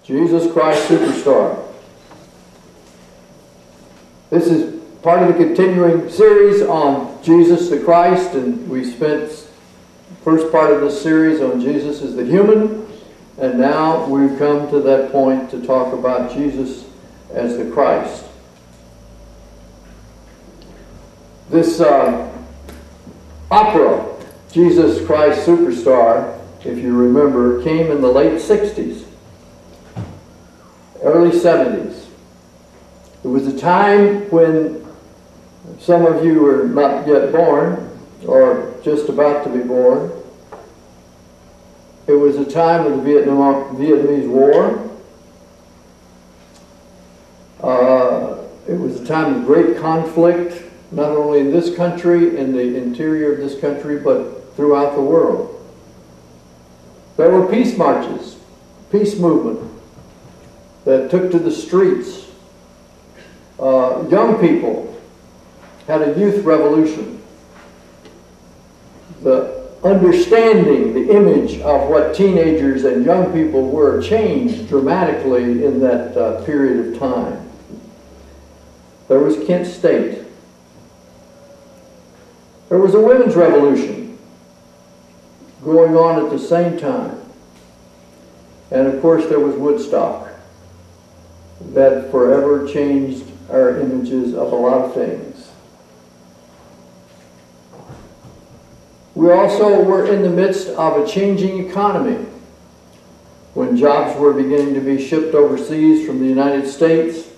Jesus Christ Superstar. This is part of the continuing series on Jesus the Christ, and we spent the first part of this series on Jesus as the human, and now we've come to that point to talk about Jesus as the Christ. This opera, Jesus Christ Superstar, if you remember, came in the late 60s, early 70s. It was a time when some of you were not yet born, or just about to be born. It was a time of the Vietnamese War. It was a time of great conflict, not only in this country, in the interior of this country, but throughout the world. There were peace marches, peace movement that took to the streets. Young people had a youth revolution. The understanding, the image of what teenagers and young people were changed dramatically in that period of time. There was Kent State. There was a women's revolution going on at the same time. And of course there was Woodstock that forever changed our images of a lot of things. We also were in the midst of a changing economy when jobs were beginning to be shipped overseas from the United States,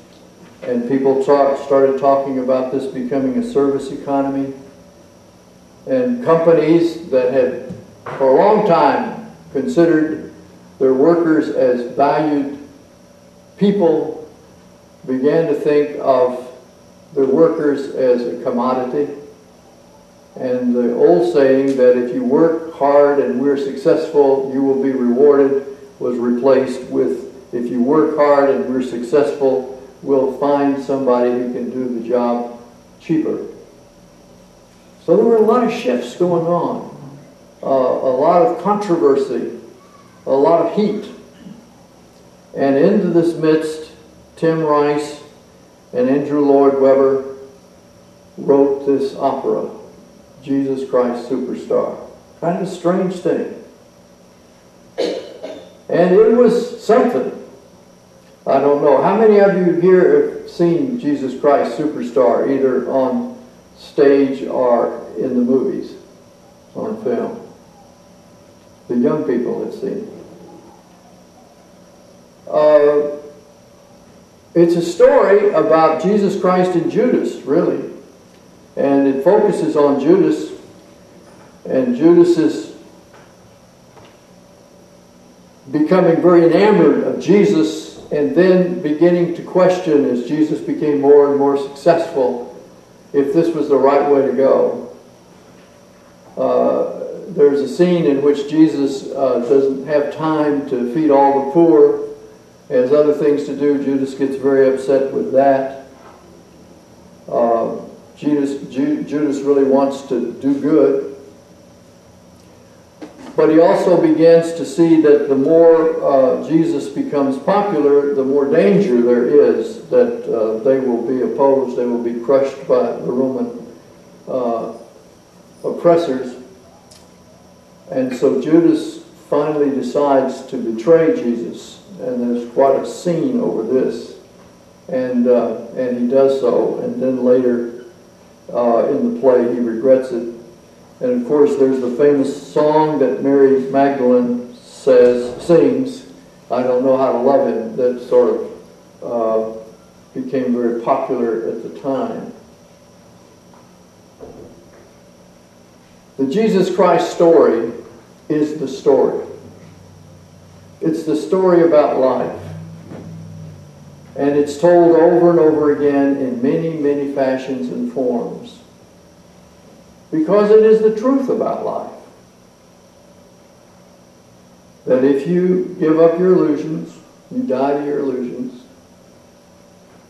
and people started talking about this becoming a service economy. And companies that had for a long time considered their workers as valued people began to think of their workers as a commodity. And the old saying that if you work hard and we're successful, you will be rewarded, was replaced with if you work hard and we're successful, we'll find somebody who can do the job cheaper. So there were a lot of shifts going on, a lot of controversy, a lot of heat. And into this midst, Tim Rice and Andrew Lloyd Webber wrote this opera, Jesus Christ Superstar. Kind of a strange thing. And it was something. I don't know. How many of you here have seen Jesus Christ Superstar, either on stage or in the movies, on film? The young people have seen it. It's a story about Jesus Christ and Judas, really. And it focuses on Judas, and Judas is becoming very enamored of Jesus and then beginning to question, as Jesus became more and more successful, if this was the right way to go. There's a scene in which Jesus doesn't have time to feed all the poor, has other things to do. Judas gets very upset with that. Judas really wants to do good. But he also begins to see that the more Jesus becomes popular, the more danger there is that they will be opposed, they will be crushed by the Roman oppressors. And so Judas finally decides to betray Jesus, and there's quite a scene over this. And he does so, and then later in the play he regrets it. And of course there's the famous song that Mary Magdalene sings, I Don't Know How to Love Him, that sort of became very popular at the time. The Jesus Christ story is the story. It's the story about life. And it's told over and over again in many, many fashions and forms. Because it is the truth about life. That if you give up your illusions, you die to your illusions,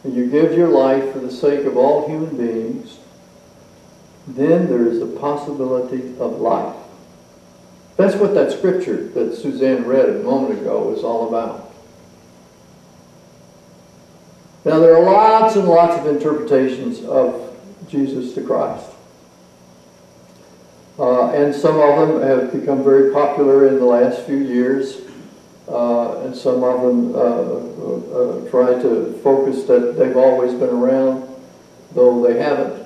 and you give your life for the sake of all human beings, then there is a possibility of life. That's what that scripture that Suzanne read a moment ago is all about. Now, there are lots and lots of interpretations of Jesus the Christ. And some of them have become very popular in the last few years. And some of them try to focus that they've always been around, though they haven't.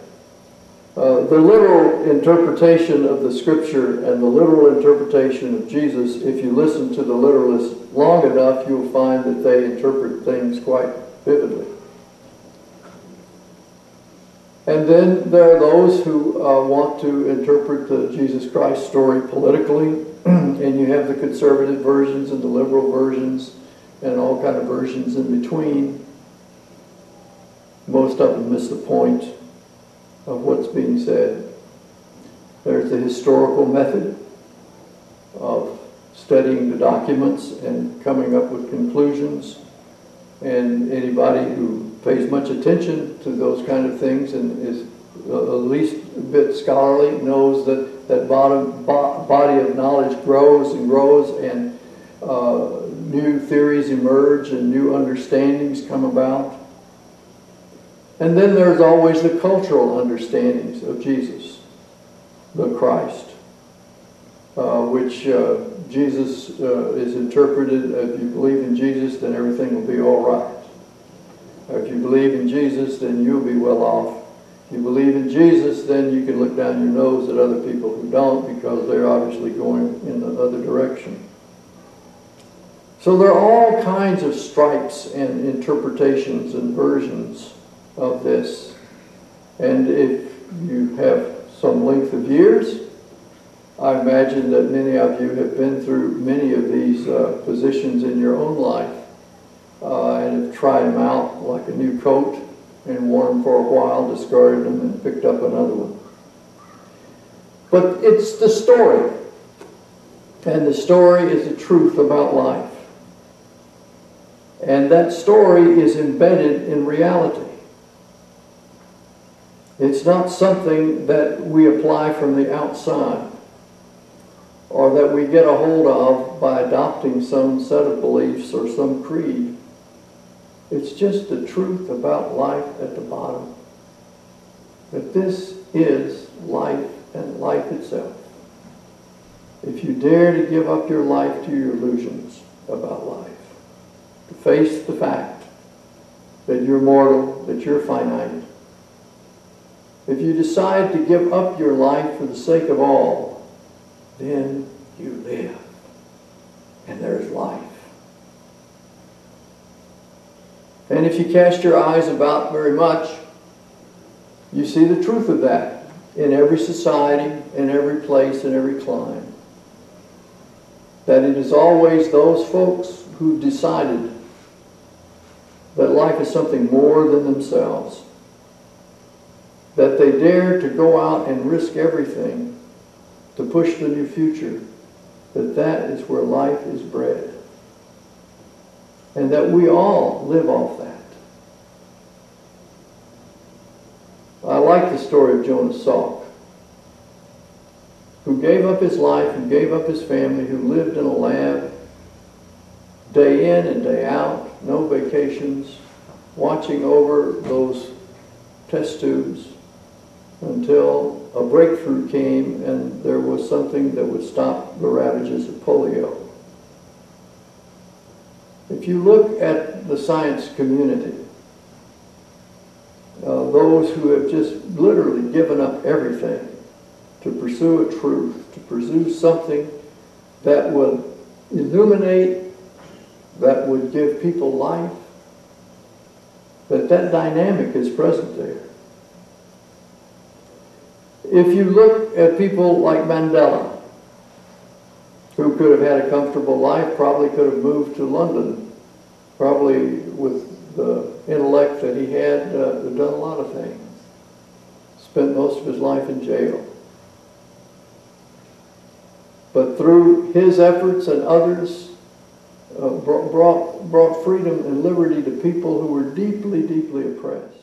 The literal interpretation of the Scripture and the literal interpretation of Jesus, if you listen to the literalists long enough, you'll find that they interpret things quite vividly. And then there are those who want to interpret the Jesus Christ story politically, and you have the conservative versions and the liberal versions and all kind of versions in between. Most of them miss the point of what's being said. There's the historical method of studying the documents and coming up with conclusions. And anybody who pays much attention to those kind of things and is at least a bit scholarly knows that that body of knowledge grows and grows, and new theories emerge and new understandings come about. And then there's always the cultural understandings of Jesus, the Christ, which Jesus is interpreted, if you believe in Jesus, then everything will be all right. If you believe in Jesus, then you'll be well off. If you believe in Jesus, then you can look down your nose at other people who don't, because they're obviously going in the other direction. So there are all kinds of stripes and interpretations and versions of this. And if you have some length of years, I imagine that many of you have been through many of these positions in your own life and have tried them out like a new coat and worn them for a while, discarded them, and picked up another one. But it's the story, and the story is the truth about life. And that story is embedded in reality. It's not something that we apply from the outside or that we get a hold of by adopting some set of beliefs or some creed. It's just the truth about life at the bottom. That this is life and life itself. If you dare to give up your life to your illusions about life, to face the fact that you're mortal, that you're finite, if you decide to give up your life for the sake of all, then you live, and there's life. And if you cast your eyes about very much, you see the truth of that in every society, in every place, in every clime. That it is always those folks who've decided that life is something more than themselves, that they dare to go out and risk everything to push the new future, that is where life is bred. And that we all live off that. I like the story of Jonas Salk, who gave up his life, who gave up his family, who lived in a lab day in and day out, no vacations, watching over those test tubes until a breakthrough came and there was something that would stop the ravages of polio. If you look at the science community, those who have just literally given up everything to pursue a truth, to pursue something that would illuminate, that would give people life, that dynamic is present there. If you look at people like Mandela, who could have had a comfortable life, probably could have moved to London, probably with the intellect that he had, done a lot of things. Spent most of his life in jail. But through his efforts and others, brought freedom and liberty to people who were deeply, deeply oppressed.